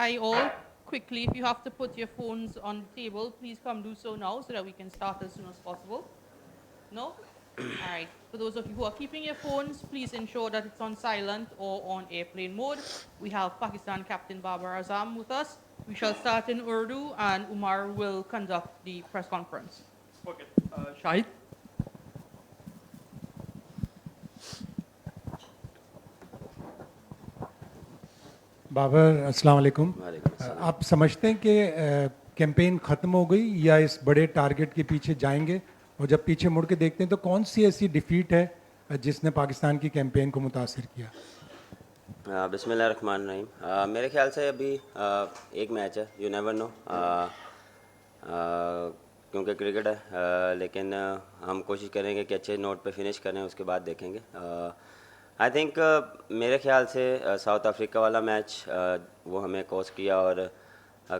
Hi all. Quickly, if you have to put your phones on the table, please come do so now so that we can start as soon as possible. No? All right. For those of you who are keeping your phones, please ensure that it's on silent or on airplane mode. We have Pakistan Captain Babar Azam with us. We shall start in Urdu and Umar will conduct the press conference. Okay. Shahid. Babar अस्सलाम वालेकुम। वालेकुम अस्सलाम। आप समझते हैं कि campaign ख़त्म हो गई या इस बड़े टारगेट के पीछे जाएंगे? और जब पीछे मुड़ के देखते हैं तो कौन सी ऐसी डिफीट है जिसने पाकिस्तान की कैंपेन को मुतासिर किया? बिस्मिल्लाहिर्रहमानिर्रहीम। मेरे ख्याल से अभी एक मैच है, यू नेवर नो, क्योंकि क्रिकेट है, लेकिन हम कोशिश करेंगे कि अच्छे नोट पे फिनिश करें, उसके बाद देखेंगे। आई थिंक मेरे ख्याल से साउथ अफ्रीका वाला मैच वो हमें कॉस्ट किया और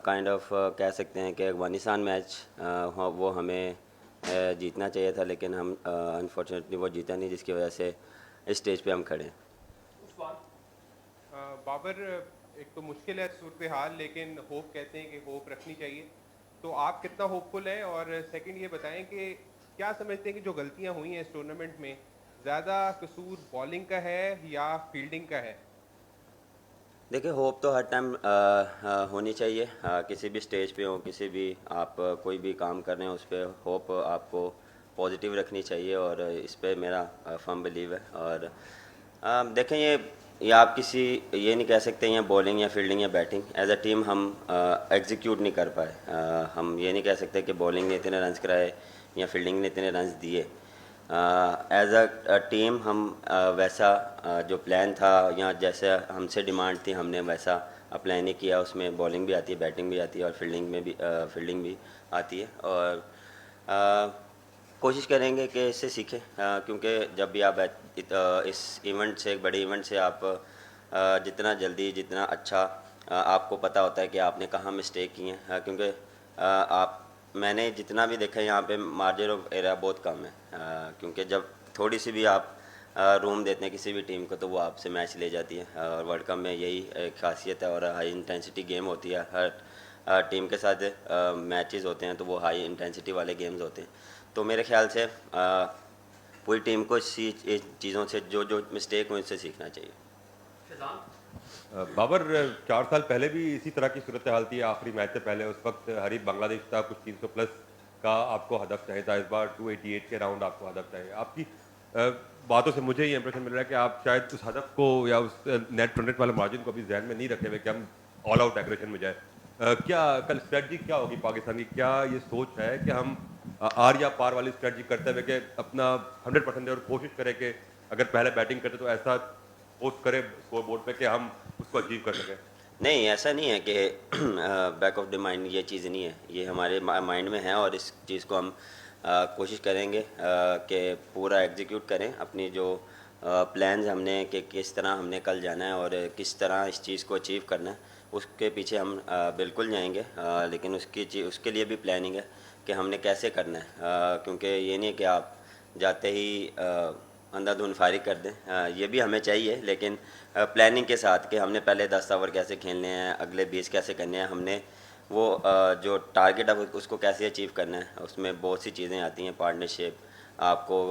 काइंड ऑफ कह सकते हैं कि अफगानिस्तान मैच वो हमें जीतना चाहिए था, लेकिन हम अनफॉर्चुनेटली वो जीता नहीं, जिसकी वजह से इस स्टेज पे हम खड़े हैं। बाबर, एक तो मुश्किल है सूरत हाल, लेकिन होप कहते हैं कि होप रखनी चाहिए। तो आप कितना होपफुल हैं? और सेकंड ये बताएं कि क्या समझते हैं कि जो गलतियां हुई हैं इस टूर्नामेंट में, ज़्यादा कसूर बॉलिंग का है या फील्डिंग का है? देखिए, होप तो हर टाइम होनी चाहिए, किसी भी स्टेज पे हो, किसी भी आप कोई भी काम कर रहे हैं, उस पर होप आपको पॉजिटिव रखनी चाहिए और इस पे मेरा फर्म बिलीव है। और देखें, ये आप किसी ये नहीं कह सकते हैं बॉलिंग या फील्डिंग या बैटिंग, एज अ टीम हम एग्जीक्यूट नहीं कर पाए। हम ये नहीं कह सकते कि बॉलिंग ने इतने रन्स कराए या फील्डिंग ने इतने रन्स दिए। एज अ टीम हम वैसा जो प्लान था या जैसे हमसे डिमांड थी, हमने वैसा प्लान ही किया। उसमें बॉलिंग भी आती है, बैटिंग भी आती है और फील्डिंग भी आती है। और कोशिश करेंगे कि इससे सीखें, क्योंकि जब भी आप इस इवेंट से, एक बड़े इवेंट से आप जितना जल्दी, जितना अच्छा आपको पता होता है कि आपने कहाँ मिस्टेक की हैं, क्योंकि आप मैंने जितना भी देखा है यहाँ पे मार्जिन ऑफ एरर बहुत कम है, क्योंकि जब थोड़ी सी भी आप रूम देते हैं किसी भी टीम को तो वो आपसे मैच ले जाती है। और वर्ल्ड कप में यही एक खासियत है और हाई इंटेंसिटी गेम होती है। हर टीम के साथ मैचेस होते हैं तो वो हाई इंटेंसिटी वाले गेम्स होते हैं। तो मेरे ख्याल से पूरी टीम को इस चीज़ों से जो जो मिस्टेक हुई उनसे सीखना चाहिए। बाबर, 4 साल पहले भी इसी तरह की सूरत हाल थी, आखिरी मैच से पहले। उस वक्त हरीफ बांग्लादेश था, कुछ 300 प्लस का आपको हदफ चाहिए था। इस बार 288 के राउंड आपको हदफ चाहिए। आपकी बातों से मुझे ये इंप्रेशन मिल रहा है कि आप शायद उस हदफ को या उस नेट रन रेट वाले मार्जिन को अभी जहन में नहीं रखे हुए कि हम ऑल आउट एग्रेशन में जाए। क्या कल स्ट्रेटजी क्या होगी पाकिस्तान की? क्या ये सोच है कि हम आर या पार वाली स्ट्रेटजी करते हुए कि अपना 100% और कोशिश करें कि अगर पहले बैटिंग करते तो ऐसा पोस्ट करें स्कोर बोर्ड पे कि हम उसको अचीव कर सकें? नहीं, ऐसा नहीं है कि बैक ऑफ द माइंड ये चीज़ नहीं है, ये हमारे माइंड में है और इस चीज़ को हम कोशिश करेंगे कि पूरा एग्जीक्यूट करें अपनी जो प्लान्स हमने कि किस तरह हमने कल जाना है और किस तरह इस चीज़ को अचीव करना है, उसके पीछे हम बिल्कुल जाएंगे। लेकिन उसके लिए भी प्लानिंग है कि हमने कैसे करना है, क्योंकि ये नहीं कि आप जाते ही अंधाधुंध फारिग कर दें, ये भी हमें चाहिए, लेकिन प्लानिंग के साथ कि हमने पहले 10 ओवर कैसे खेलने हैं, अगले 20 कैसे करने हैं, हमने वो जो टारगेट है उसको कैसे अचीव करना है। उसमें बहुत सी चीज़ें आती हैं, पार्टनरशिप, आपको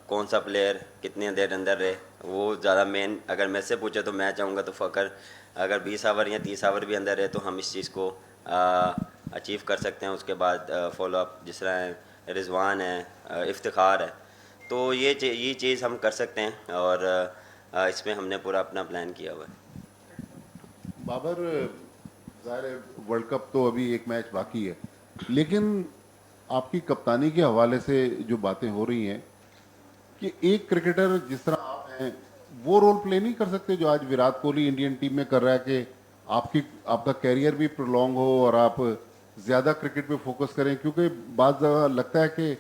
कौन सा प्लेयर कितने देर अंदर रहे, वो ज़्यादा मेन। अगर मैं से पूछे तो मैं चाहूँगा तो फ़कर अगर 20 ओवर या 30 ओवर भी अंदर रहे तो हम इस चीज़ को अचीव कर सकते हैं। उसके बाद फॉलो अप जिस तरह है, रिजवान है, इफ्तिखार है, तो ये चीज़ हम कर सकते हैं और इसमें हमने पूरा अपना प्लान किया हुआ है। बाबर, ज़ाहिर है वर्ल्ड कप तो अभी एक मैच बाकी है, लेकिन आपकी कप्तानी के हवाले से जो बातें हो रही हैं कि एक क्रिकेटर जिस तरह आप हैं वो रोल प्ले नहीं कर सकते जो आज विराट कोहली इंडियन टीम में कर रहा है, कि आपका कैरियर भी प्रोलॉन्ग हो और आप ज़्यादा क्रिकेट पे फोकस करें, क्योंकि बात लगता है कि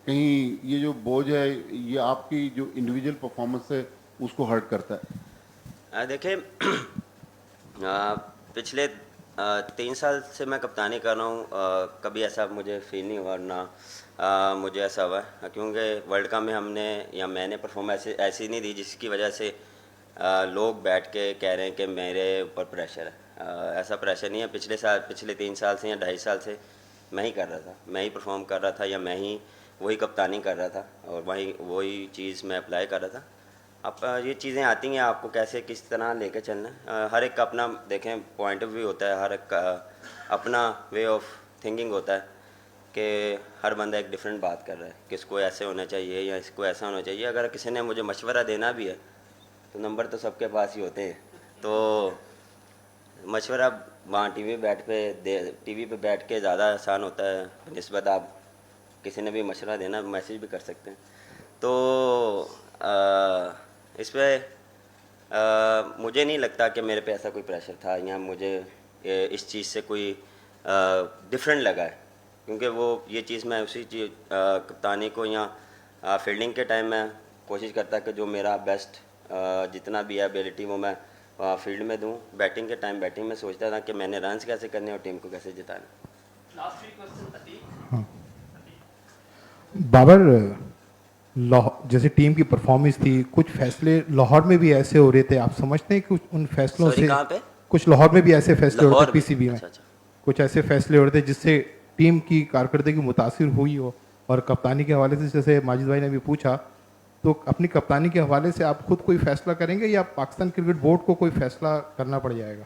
कहीं ये जो बोझ है ये आपकी जो इंडिविजुअल परफॉर्मेंस है उसको हर्ट करता है। देखिए, पिछले 3 साल से मैं कप्तानी कर रहा हूँ, कभी ऐसा मुझे फील नहीं हुआ ना मुझे ऐसा हुआ, क्योंकि वर्ल्ड कप में हमने या मैंने परफॉर्मेंस ऐसी नहीं दी जिसकी वजह से लोग बैठ के कह रहे हैं कि मेरे ऊपर प्रेशर है। ऐसा प्रेशर नहीं है। पिछले 3 साल से या 2.5 साल से मैं ही कर रहा था, मैं ही परफॉर्म कर रहा था, या मैं ही वही कप्तानी कर रहा था और वही चीज़ मैं अप्लाई कर रहा था। अब ये चीज़ें आती हैं, आपको कैसे किस तरह लेके चलना है। हर एक का अपना देखें पॉइंट ऑफ व्यू होता है, हर एक का अपना वे ऑफ थिंकिंग होता है कि हर बंदा एक डिफरेंट बात कर रहा है कि इसको ऐसे होना चाहिए या इसको ऐसा होना चाहिए। अगर किसी ने मुझे मशवरा देना भी है तो नंबर तो सबके पास ही होते हैं, तो मशवरा वहाँ टीवी पे बैठ के ज़्यादा आसान होता है निस्बत आप किसी ने भी मशवरा देना, मैसेज भी कर सकते हैं। तो इस पर मुझे नहीं लगता कि मेरे पे ऐसा कोई प्रेशर था या मुझे इस चीज़ से कोई डिफरेंट लगा है, क्योंकि वो ये चीज़ मैं उसी चीज़ कप्तानी को या फील्डिंग के टाइम में कोशिश करता कि जो मेरा बेस्ट जितना भी है एबिलिटी वो मैं फील्ड में दूं। बैटिंग के टाइम बैटिंग में सोचता था कि मैंने रन्स कैसे करने और टीम को कैसे जिताना। बाबर, जैसे टीम की परफॉर्मेंस थी, कुछ फैसले लाहौर में भी ऐसे हो रहे थे, आप समझते हैं कि उन फैसलों Sorry, से कहाँ पे? कुछ लाहौर में भी ऐसे फैसले हो रहे लाहौर थे में? पीसीबी में? अच्छा। कुछ ऐसे फैसले हो रहे थे जिससे टीम की कारकर्दगी मुतासिर हुई हो? और कप्तानी के हवाले से जैसे माजिद भाई ने भी पूछा, तो अपनी कप्तानी के हवाले से आप खुद कोई फैसला करेंगे या पाकिस्तान क्रिकेट बोर्ड को कोई फैसला करना पड़ जाएगा?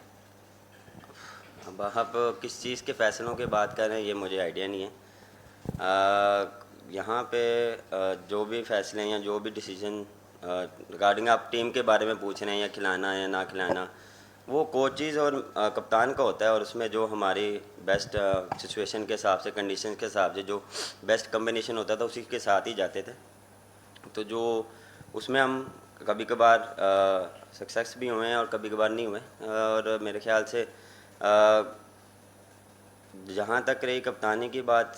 अब आप किस चीज़ के फ़ैसलों की बात कर रहे हैं ये मुझे आइडिया नहीं है। यहाँ पे जो भी फैसले हैं या जो भी डिसीजन रिगार्डिंग आप टीम के बारे में पूछ रहे हैं या खिलाना है या ना खिलाना, वो कोचेज़ और कप्तान का होता है, और उसमें जो हमारी बेस्ट सिचुएशन के हिसाब से, कंडीशन के हिसाब से जो बेस्ट कम्बिनेशन होता था उसी के साथ ही जाते थे। तो जो उसमें हम कभी कभार सक्सेस भी हुए हैं और कभी कभार नहीं हुए। और मेरे ख्याल से जहाँ तक रही कप्तानी की बात,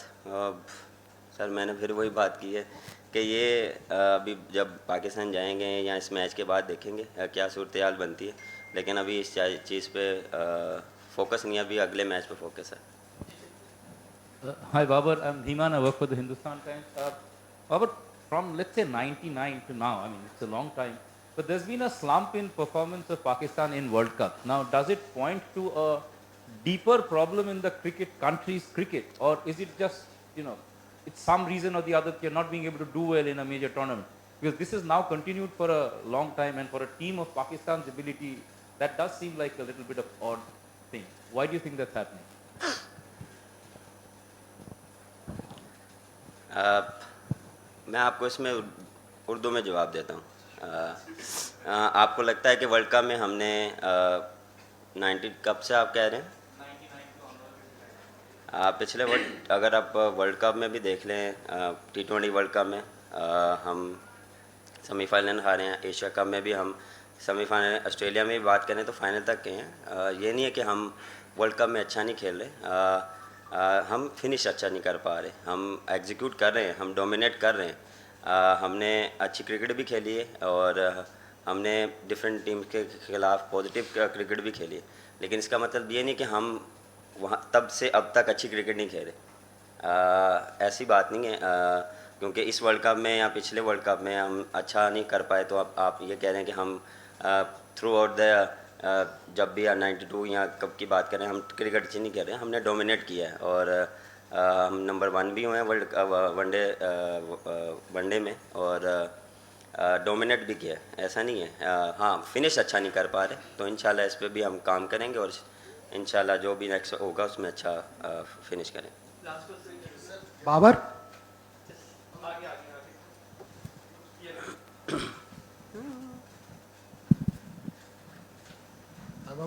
सर मैंने फिर वही बात की है कि ये अभी जब पाकिस्तान जाएंगे या इस मैच के बाद देखेंगे क्या सूरत हाल बनती है, लेकिन अभी इस चीज़ पे फोकस नहीं है, अभी अगले मैच पे फोकस है। Hi Babar, I'm Dhiman, I work for the Hindustan Times. Babar, from let's say 99 to now, I mean it's a long time, but there's been a slump in performance of Pakistan in World Cup. Now does it point to a deeper problem in the country's cricket, or is it just, it's some reason or the other that you're not being able to do well in a major tournament? Because this is now continued for a long time, and for a team of Pakistan's ability, that does seem like a little bit of odd thing. Why do you think that's happening? मैं आपको इसमें उर्दू में जवाब देता हूँ। आपको लगता है कि वर्ल्ड कप में हमने 90 कब से आप कह रहे हैं? पिछले अगर आप वर्ल्ड कप में भी देख लें, T20 वर्ल्ड कप में हम सेमीफाइनल हारे हैं। एशिया कप में भी हम सेमीफाइनल, ऑस्ट्रेलिया में भी बात करें तो फाइनल तक गए हैं। ये नहीं है कि हम वर्ल्ड कप में अच्छा नहीं खेल रहे, हम फिनिश अच्छा नहीं कर पा रहे, हम एग्जीक्यूट कर रहे हैं, हम डोमिनेट कर रहे हैं। हमने अच्छी क्रिकेट भी खेली है और हमने डिफरेंट टीम के ख़िलाफ़ पॉजिटिव क्रिकेट भी खेली है, लेकिन इसका मतलब ये नहीं कि हम वहाँ तब से अब तक अच्छी क्रिकेट नहीं खेले। ऐसी बात नहीं है, क्योंकि इस वर्ल्ड कप में या पिछले वर्ल्ड कप में हम अच्छा नहीं कर पाए तो आप ये कह रहे हैं कि हम थ्रू आउट द जब भी 92 या कब की बात करें, हम क्रिकेट अच्छी नहीं कर रहे हैं, हमने डोमिनेट किया है और हम नंबर 1 भी हुए हैं वनडे में और डोमिनेट भी किया है। ऐसा नहीं है, हाँ फिनिश अच्छा नहीं कर पा रहे, तो इंशाल्लाह इस पर भी हम काम करेंगे और इंशाल्लाह जो भी नेक्स्ट होगा उसमें अच्छा फिनिश करेंगे। Babar,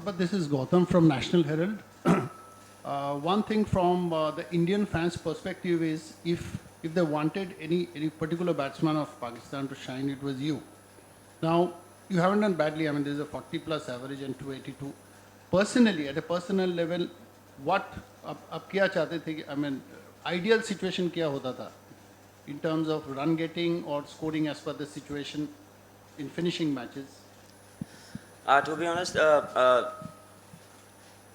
But this is Gautam from National Herald. One thing from the Indian fans' perspective is if they wanted any particular batsman of Pakistan to shine, it was you. Now, you haven't done badly. I mean, there's a 40+ average and 282. Personally, at a personal level, what आप क्या चाहते थे कि, I mean, ideal situation क्या होता था in terms of run getting or scoring as per the situation in finishing matches? To be honest,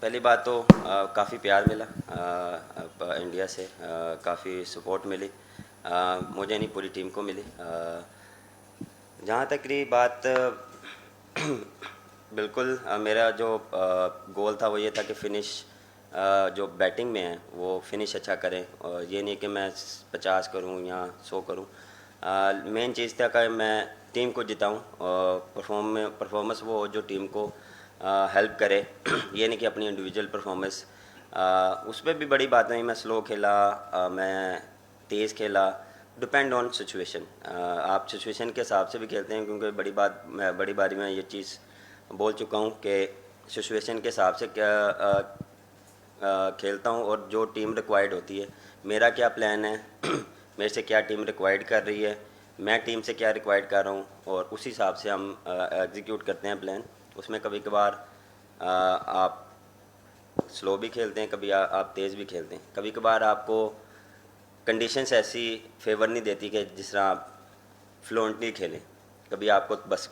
पहली बात तो काफ़ी प्यार मिला इंडिया से, काफ़ी सपोर्ट मिली, मुझे नहीं पूरी टीम को मिली। जहाँ तक रही बात बिल्कुल मेरा जो गोल था वो ये था कि फिनिश जो बैटिंग में है वो फिनिश अच्छा करें, और ये नहीं कि मैं 50 करूं या 100 करूं। मेन चीज़ था कि मैं टीम को जिताऊं और परफॉर्मेंस वो हो जो टीम को हेल्प करे। ये नहीं कि अपनी इंडिविजुअल परफॉर्मेंस, उस पर भी बड़ी बात नहीं, मैं स्लो खेला, मैं तेज़ खेला, डिपेंड ऑन सिचुएशन। आप सिचुएशन के हिसाब से भी खेलते हैं, क्योंकि बड़ी बारी में ये चीज़ बोल चुका हूँ कि सिचुएशन के हिसाब से खेलता हूँ, और जो टीम रिक्वायर्ड होती है, मेरा क्या प्लान है, मेरे से क्या टीम रिक्वायर्ड कर रही है, मैं टीम से क्या रिक्वायर्ड कर रहा हूँ, और उस हिसाब से हम एग्जीक्यूट करते हैं प्लान। उसमें कभी कभार आप स्लो भी खेलते हैं, कभी आप तेज़ भी खेलते हैं, कभी कभार आपको कंडीशंस ऐसी फेवर नहीं देती कि जिस तरह आप फ्लुएंटली खेलें। कभी आपको बस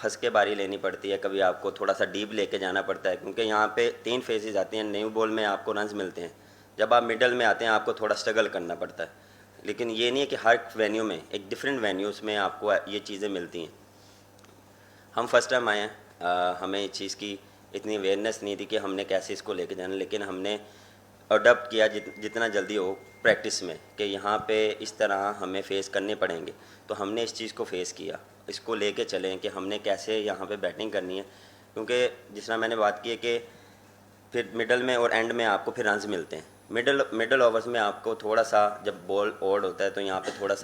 फंस के बारी लेनी पड़ती है, कभी आपको थोड़ा सा डीप लेके जाना पड़ता है, क्योंकि यहाँ पे 3 फेजेस आती हैं। न्यू बॉल में आपको रन्स मिलते हैं, जब आप मिडल में आते हैं आपको थोड़ा स्ट्रगल करना पड़ता है। लेकिन ये नहीं है कि हर वेन्यू में, एक डिफरेंट वेन्यूज़ में आपको ये चीज़ें मिलती हैं। हम फर्स्ट टाइम आए हैं, हमें इस चीज़ की इतनी अवेयरनेस नहीं थी कि हमने कैसे इसको लेके जाना, लेकिन हमने अडॉप्ट किया जितना जल्दी हो प्रैक्टिस में, कि यहाँ पे इस तरह हमें फ़ेस करने पड़ेंगे, तो हमने इस चीज़ को फ़ेस किया, इसको लेके चलें कि हमने कैसे यहाँ पे बैटिंग करनी है। क्योंकि जिस तरह मैंने बात की है कि फिर मिडल में और एंड में आपको फिर रन्स मिलते हैं। मिडल ओवर्स में आपको थोड़ा सा, जब बॉल ओड होता है तो यहाँ पे थोड़ा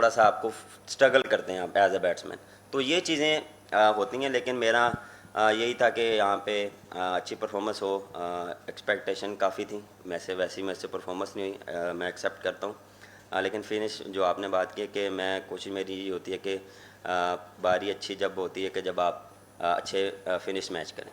सा आपको स्ट्रगल करते हैं आप एज अ बैट्समैन। तो ये चीज़ें होती हैं, लेकिन मेरा यही था कि यहाँ पे अच्छी परफॉर्मेंस हो। एक्सपेक्टेशन काफ़ी थी, वैसी मेरे से परफॉर्मेंस नहीं हुई, मैं एक्सेप्ट करता हूँ। लेकिन फिनिश जो आपने बात की कि मैं कोशिश मेरी ये होती है कि बारी अच्छी जब होती है कि जब आप अच्छे फिनिश मैच करें।